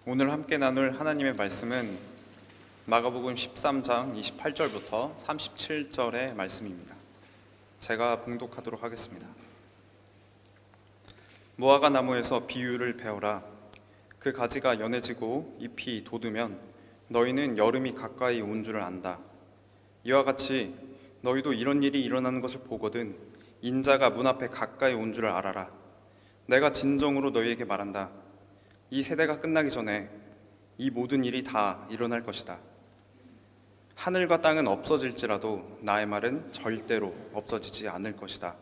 오늘 함께 나눌 하나님의 말씀은 마가복음 13장 28절부터 37절의 말씀입니다. 제가 봉독하도록 하겠습니다. 무화과 나무에서 비유를 배워라. 그 가지가 연해지고 잎이 돋으면 너희는 여름이 가까이 온 줄을 안다. 이와 같이 너희도 이런 일이 일어나는 것을 보거든 인자가 문 앞에 가까이 온 줄을 알아라. 내가 진정으로 너희에게 말한다. 이 세대가 끝나기 전에 이 모든 일이 다 일어날 것이다. 하늘과 땅은 없어질지라도 나의 말은 절대로 없어지지 않을 것이다.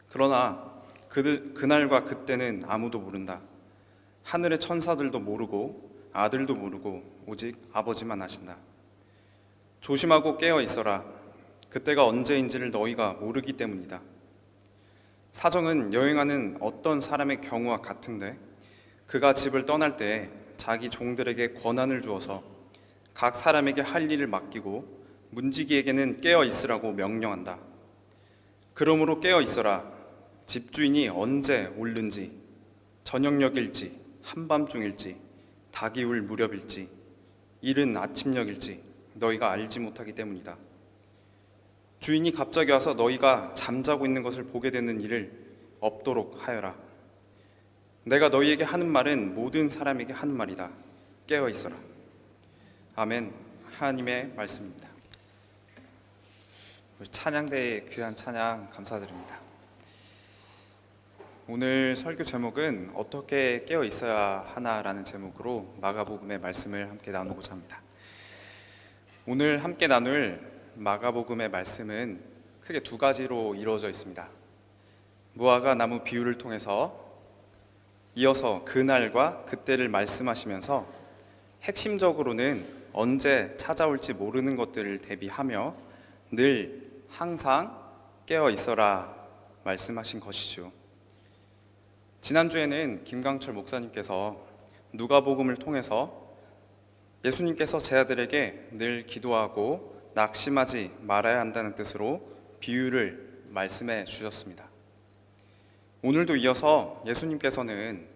그러나 그날과 그때는 아무도 모른다. 하늘의 천사들도 모르고 아들도 모르고 오직 아버지만 아신다. 조심하고 깨어 있어라. 그때가 언제인지를 너희가 모르기 때문이다. 사정은 여행하는 어떤 사람의 경우와 같은데 그가 집을 떠날 때 자기 종들에게 권한을 주어서 각 사람에게 할 일을 맡기고 문지기에게는 깨어 있으라고 명령한다. 그러므로 깨어 있어라. 집주인이 언제 올는지, 저녁녘일지, 한밤중일지, 닭이 울 무렵일지, 이른 아침녘일지 너희가 알지 못하기 때문이다. 주인이 갑자기 와서 너희가 잠자고 있는 것을 보게 되는 일을 없도록 하여라. 내가 너희에게 하는 말은 모든 사람에게 하는 말이다. 깨어 있어라. 아멘. 하나님의 말씀입니다. 찬양대의 귀한 찬양 감사드립니다. 오늘 설교 제목은 어떻게 깨어 있어야 하나라는 제목으로 마가복음의 말씀을 함께 나누고자 합니다. 오늘 함께 나눌 마가복음의 말씀은 크게 두 가지로 이루어져 있습니다. 무화과 나무 비유를 통해서 이어서 그날과 그때를 말씀하시면서 핵심적으로는 언제 찾아올지 모르는 것들을 대비하며 늘 항상 깨어 있어라 말씀하신 것이죠. 지난주에는 김강철 목사님께서 누가복음을 통해서 예수님께서 제 아들에게 늘 기도하고 낙심하지 말아야 한다는 뜻으로 비유를 말씀해 주셨습니다. 오늘도 이어서 예수님께서는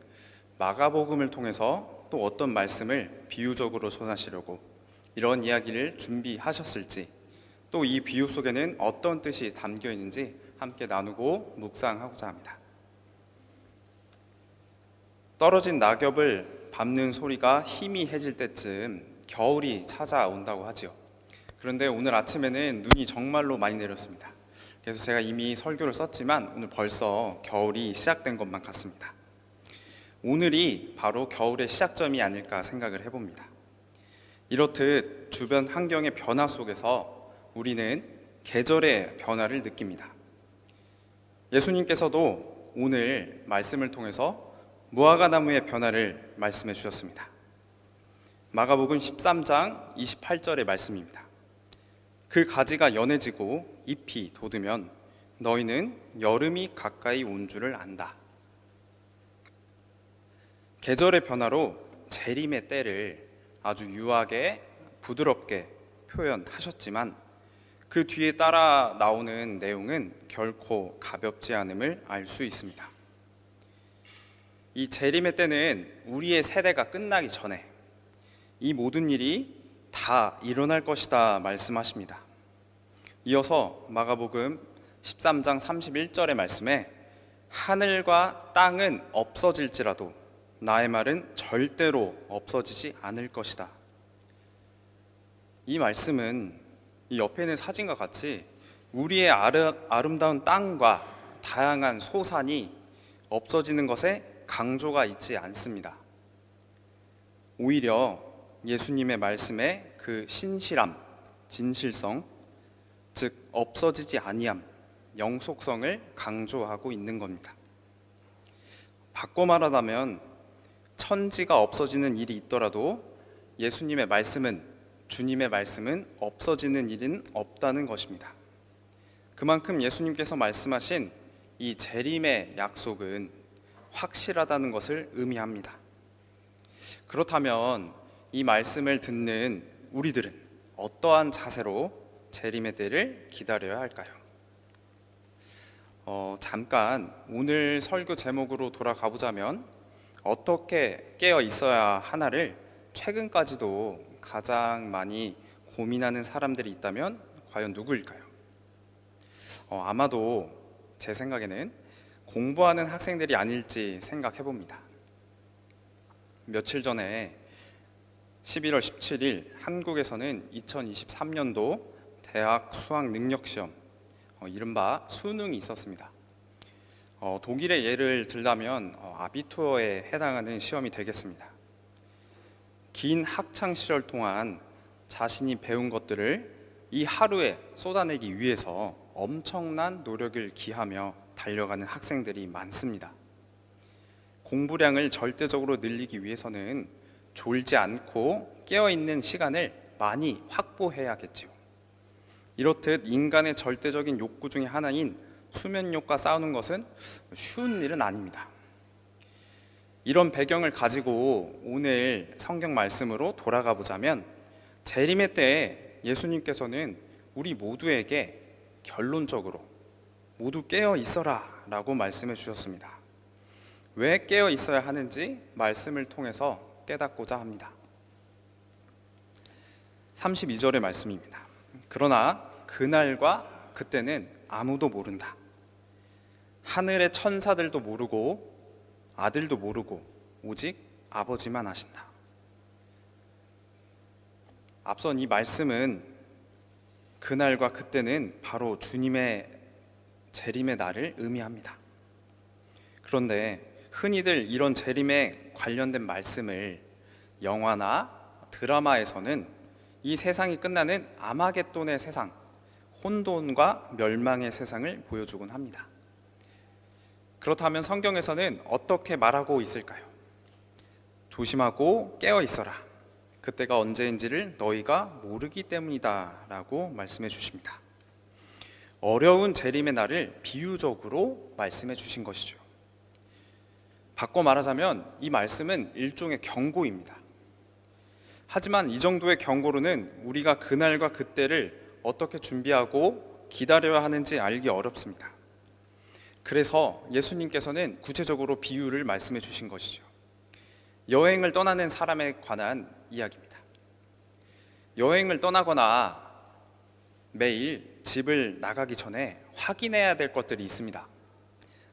마가복음을 통해서 또 어떤 말씀을 비유적으로 전하시려고 이런 이야기를 준비하셨을지, 또 이 비유 속에는 어떤 뜻이 담겨 있는지 함께 나누고 묵상하고자 합니다. 떨어진 낙엽을 밟는 소리가 희미해질 때쯤 겨울이 찾아온다고 하지요. 그런데 오늘 아침에는 눈이 정말로 많이 내렸습니다. 그래서 제가 이미 설교를 썼지만 오늘 벌써 겨울이 시작된 것만 같습니다. 오늘이 바로 겨울의 시작점이 아닐까 생각을 해봅니다. 이렇듯 주변 환경의 변화 속에서 우리는 계절의 변화를 느낍니다. 예수님께서도 오늘 말씀을 통해서 무화과 나무의 변화를 말씀해 주셨습니다. 마가복음 13장 28절의 말씀입니다. 그 가지가 연해지고 잎이 돋으면 너희는 여름이 가까이 온 줄을 안다. 계절의 변화로 재림의 때를 아주 유하게 부드럽게 표현하셨지만 그 뒤에 따라 나오는 내용은 결코 가볍지 않음을 알 수 있습니다. 이 재림의 때는 우리의 세대가 끝나기 전에 이 모든 일이 다 일어날 것이다 말씀하십니다. 이어서 마가복음 13장 31절의 말씀에 하늘과 땅은 없어질지라도 나의 말은 절대로 없어지지 않을 것이다. 이 말씀은 이 옆에 있는 사진과 같이 우리의 아름다운 땅과 다양한 소산이 없어지는 것에 강조가 있지 않습니다. 오히려 예수님의 말씀의 그 신실함, 진실성, 즉 없어지지 아니함, 영속성을 강조하고 있는 겁니다. 바꿔 말하자면 천지가 없어지는 일이 있더라도 예수님의 말씀은, 주님의 말씀은 없어지는 일은 없다는 것입니다. 그만큼 예수님께서 말씀하신 이 재림의 약속은 확실하다는 것을 의미합니다. 그렇다면 이 말씀을 듣는 우리들은 어떠한 자세로 재림의 때를 기다려야 할까요? 잠깐 오늘 설교 제목으로 돌아가 보자면 어떻게 깨어 있어야 하나를 최근까지도 가장 많이 고민하는 사람들이 있다면 과연 누구일까요? 아마도 제 생각에는 공부하는 학생들이 아닐지 생각해 봅니다. 며칠 전에 11월 17일 한국에서는 2023년도 대학 수학 능력 시험, 이른바 수능이 있었습니다. 독일의 예를 들자면 아비투어에 해당하는 시험이 되겠습니다. 긴 학창 시절 동안 자신이 배운 것들을 이 하루에 쏟아내기 위해서 엄청난 노력을 기하며 달려가는 학생들이 많습니다. 공부량을 절대적으로 늘리기 위해서는 졸지 않고 깨어있는 시간을 많이 확보해야겠지요. 이렇듯 인간의 절대적인 욕구 중에 하나인 수면욕과 싸우는 것은 쉬운 일은 아닙니다. 이런 배경을 가지고 오늘 성경 말씀으로 돌아가 보자면, 재림의 때에 예수님께서는 우리 모두에게 결론적으로 모두 깨어 있어라 라고 말씀해 주셨습니다. 왜 깨어 있어야 하는지 말씀을 통해서 깨닫고자 합니다. 32절의 말씀입니다. 그러나 그날과 그때는 아무도 모른다. 하늘의 천사들도 모르고 아들도 모르고 오직 아버지만 아신다. 앞선 이 말씀은 그날과 그때는 바로 주님의 재림의 날을 의미합니다. 그런데 흔히들 이런 재림에 관련된 말씀을 영화나 드라마에서는 이 세상이 끝나는 아마겟돈의 세상, 혼돈과 멸망의 세상을 보여주곤 합니다. 그렇다면 성경에서는 어떻게 말하고 있을까요? 조심하고 깨어 있어라. 그때가 언제인지를 너희가 모르기 때문이다 라고 말씀해 주십니다. 어려운 재림의 날을 비유적으로 말씀해 주신 것이죠. 바꿔 말하자면 이 말씀은 일종의 경고입니다. 하지만 이 정도의 경고로는 우리가 그날과 그때를 어떻게 준비하고 기다려야 하는지 알기 어렵습니다. 그래서 예수님께서는 구체적으로 비유를 말씀해 주신 것이죠. 여행을 떠나는 사람에 관한 이야기입니다. 여행을 떠나거나 매일 집을 나가기 전에 확인해야 될 것들이 있습니다.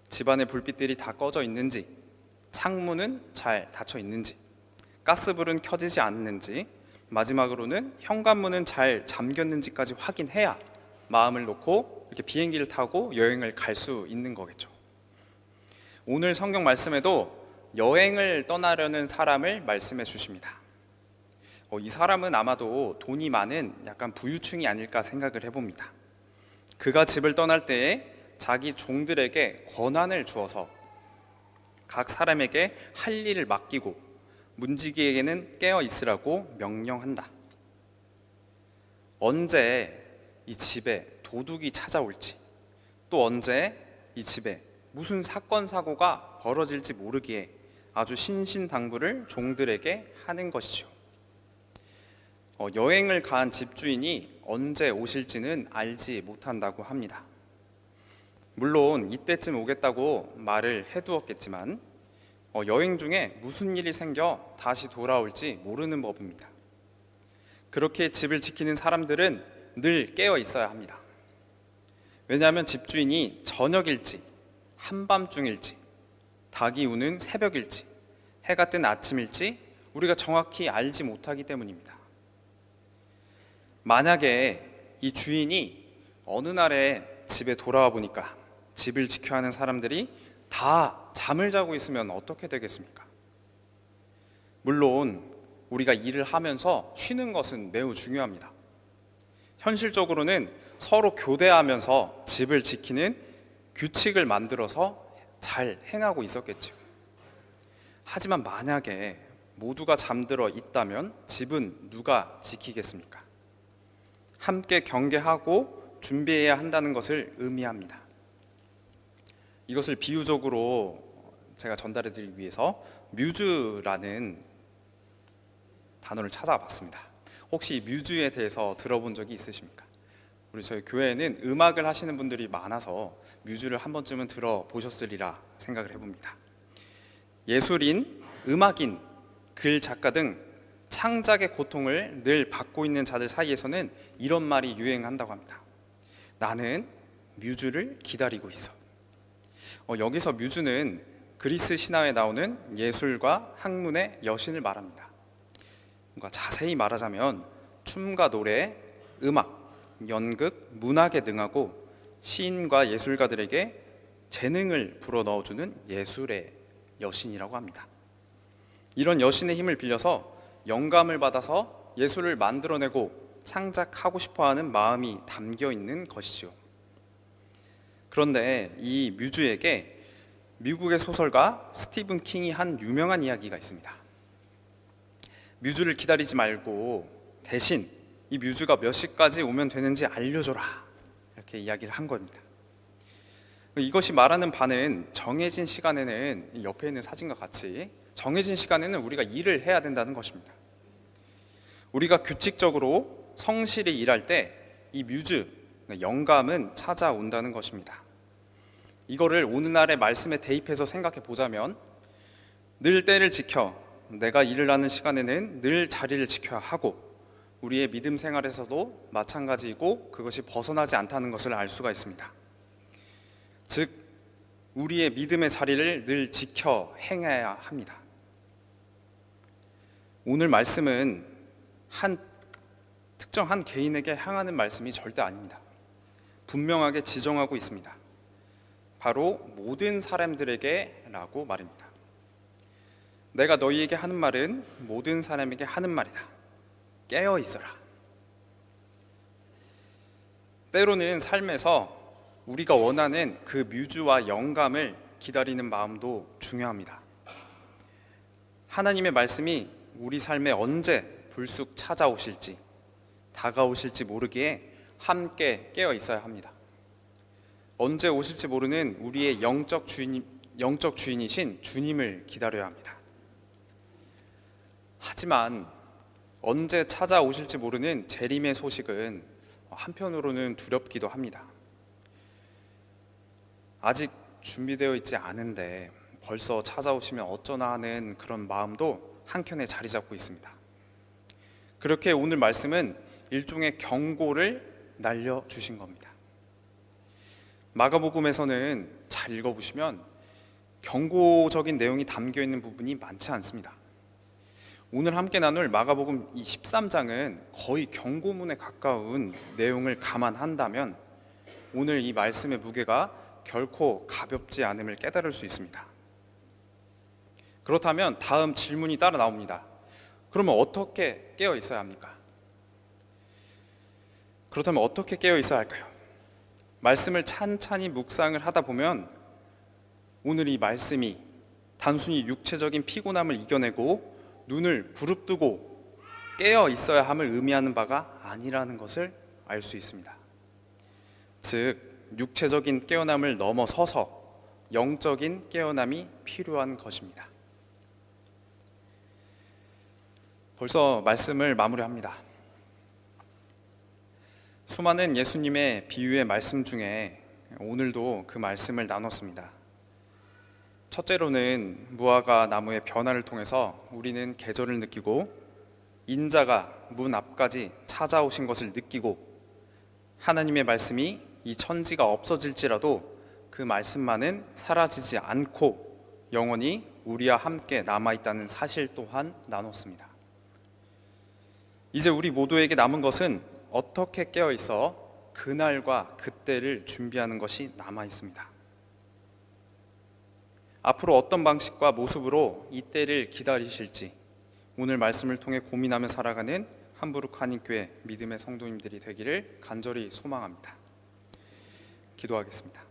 집안의 불빛들이 다 꺼져 있는지, 창문은 잘 닫혀 있는지, 가스불은 켜지지 않는지, 마지막으로는 현관문은 잘 잠겼는지까지 확인해야 마음을 놓고 이렇게 비행기를 타고 여행을 갈 수 있는 거겠죠. 오늘 성경 말씀에도 여행을 떠나려는 사람을 말씀해 주십니다. 이 사람은 아마도 돈이 많은 약간 부유층이 아닐까 생각을 해봅니다. 그가 집을 떠날 때에 자기 종들에게 권한을 주어서 각 사람에게 할 일을 맡기고 문지기에게는 깨어 있으라고 명령한다. 언제 이 집에 도둑이 찾아올지, 또 언제 이 집에 무슨 사건 사고가 벌어질지 모르기에 아주 신신당부를 종들에게 하는 것이죠. 여행을 간 집주인이 언제 오실지는 알지 못한다고 합니다. 물론 이때쯤 오겠다고 말을 해두었겠지만 여행 중에 무슨 일이 생겨 다시 돌아올지 모르는 법입니다. 그렇게 집을 지키는 사람들은 늘 깨어 있어야 합니다. 왜냐하면 집주인이 저녁일지, 한밤중일지, 닭이 우는 새벽일지, 해가 뜬 아침일지 우리가 정확히 알지 못하기 때문입니다. 만약에 이 주인이 어느 날에 집에 돌아와 보니까 집을 지켜야 하는 사람들이 다 잠을 자고 있으면 어떻게 되겠습니까? 물론 우리가 일을 하면서 쉬는 것은 매우 중요합니다. 현실적으로는 서로 교대하면서 집을 지키는 규칙을 만들어서 잘 행하고 있었겠죠. 하지만 만약에 모두가 잠들어 있다면 집은 누가 지키겠습니까? 함께 경계하고 준비해야 한다는 것을 의미합니다. 이것을 비유적으로 제가 전달해 드리기 위해서 뮤즈라는 단어를 찾아봤습니다. 혹시 뮤즈에 대해서 들어본 적이 있으십니까? 우리 저희 교회에는 음악을 하시는 분들이 많아서 뮤즈를 한 번쯤은 들어보셨으리라 생각을 해봅니다. 예술인, 음악인, 글 작가 등 창작의 고통을 늘 받고 있는 자들 사이에서는 이런 말이 유행한다고 합니다. 나는 뮤즈를 기다리고 있어. 여기서 뮤즈는 그리스 신화에 나오는 예술과 학문의 여신을 말합니다. 그러니까 자세히 말하자면 춤과 노래, 음악, 연극, 문학에 능하고 시인과 예술가들에게 재능을 불어넣어주는 예술의 여신이라고 합니다. 이런 여신의 힘을 빌려서 영감을 받아서 예술을 만들어내고 창작하고 싶어하는 마음이 담겨 있는 것이지요. 그런데 이 뮤즈에게 미국의 소설가 스티븐 킹이 한 유명한 이야기가 있습니다. 뮤즈를 기다리지 말고 대신 이 뮤즈가 몇 시까지 오면 되는지 알려줘라, 이렇게 이야기를 한 겁니다. 이것이 말하는 바는 정해진 시간에는, 옆에 있는 사진과 같이 정해진 시간에는 우리가 일을 해야 된다는 것입니다. 우리가 규칙적으로 성실히 일할 때 이 뮤즈, 영감은 찾아온다는 것입니다. 이거를 오늘날의 말씀에 대입해서 생각해 보자면, 늘 때를 지켜 내가 일을 하는 시간에는 늘 자리를 지켜야 하고, 우리의 믿음 생활에서도 마찬가지이고 그것이 벗어나지 않다는 것을 알 수가 있습니다. 즉, 우리의 믿음의 자리를 늘 지켜 행해야 합니다. 오늘 말씀은 특정 한 개인에게 향하는 말씀이 절대 아닙니다. 분명하게 지정하고 있습니다. 바로 모든 사람들에게 라고 말입니다. 내가 너희에게 하는 말은 모든 사람에게 하는 말이다. 깨어 있어라. 때로는 삶에서 우리가 원하는 그 뮤즈와 영감을 기다리는 마음도 중요합니다. 하나님의 말씀이 우리 삶에 언제 불쑥 찾아오실지, 다가오실지 모르기에 함께 깨어 있어야 합니다. 언제 오실지 모르는 우리의 영적 주인이신 주님을 기다려야 합니다. 하지만 언제 찾아오실지 모르는 재림의 소식은 한편으로는 두렵기도 합니다. 아직 준비되어 있지 않은데 벌써 찾아오시면 어쩌나 하는 그런 마음도 한켠에 자리 잡고 있습니다. 그렇게 오늘 말씀은 일종의 경고를 날려주신 겁니다. 마가복음에서는 잘 읽어보시면 경고적인 내용이 담겨 있는 부분이 많지 않습니다. 오늘 함께 나눌 마가복음 이 13장은 거의 경고문에 가까운 내용을 감안한다면 오늘 이 말씀의 무게가 결코 가볍지 않음을 깨달을 수 있습니다. 그렇다면 다음 질문이 따라 나옵니다. 그러면 어떻게 깨어 있어야 합니까? 그렇다면 어떻게 깨어 있어야 할까요? 말씀을 찬찬히 묵상을 하다 보면 오늘 이 말씀이 단순히 육체적인 피곤함을 이겨내고 눈을 부릅뜨고 깨어 있어야 함을 의미하는 바가 아니라는 것을 알 수 있습니다. 즉, 육체적인 깨어남을 넘어서서 영적인 깨어남이 필요한 것입니다. 벌써 말씀을 마무리합니다. 수많은 예수님의 비유의 말씀 중에 오늘도 그 말씀을 나눴습니다. 첫째로는 무화과 나무의 변화를 통해서 우리는 계절을 느끼고 인자가 문 앞까지 찾아오신 것을 느끼고 하나님의 말씀이 이 천지가 없어질지라도 그 말씀만은 사라지지 않고 영원히 우리와 함께 남아있다는 사실 또한 나눴습니다. 이제 우리 모두에게 남은 것은 어떻게 깨어있어 그날과 그때를 준비하는 것이 남아있습니다. 앞으로 어떤 방식과 모습으로 이 때를 기다리실지 오늘 말씀을 통해 고민하며 살아가는 함부르크 한인교회 믿음의 성도님들이 되기를 간절히 소망합니다. 기도하겠습니다.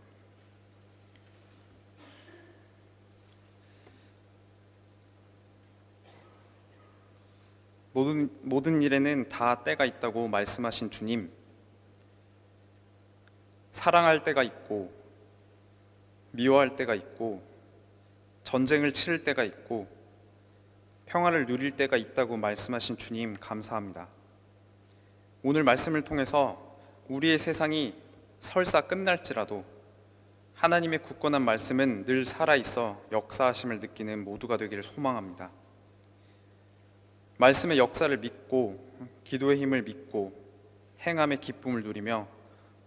모든 일에는 다 때가 있다고 말씀하신 주님, 사랑할 때가 있고 미워할 때가 있고 전쟁을 치를 때가 있고 평화를 누릴 때가 있다고 말씀하신 주님 감사합니다. 오늘 말씀을 통해서 우리의 세상이 설사 끝날지라도 하나님의 굳건한 말씀은 늘 살아있어 역사하심을 느끼는 모두가 되기를 소망합니다. 말씀의 역사를 믿고 기도의 힘을 믿고 행함의 기쁨을 누리며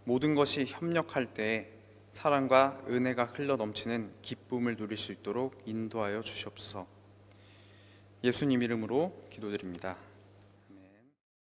모든 것이 협력할 때에 사랑과 은혜가 흘러 넘치는 기쁨을 누릴 수 있도록 인도하여 주시옵소서. 예수님 이름으로 기도드립니다.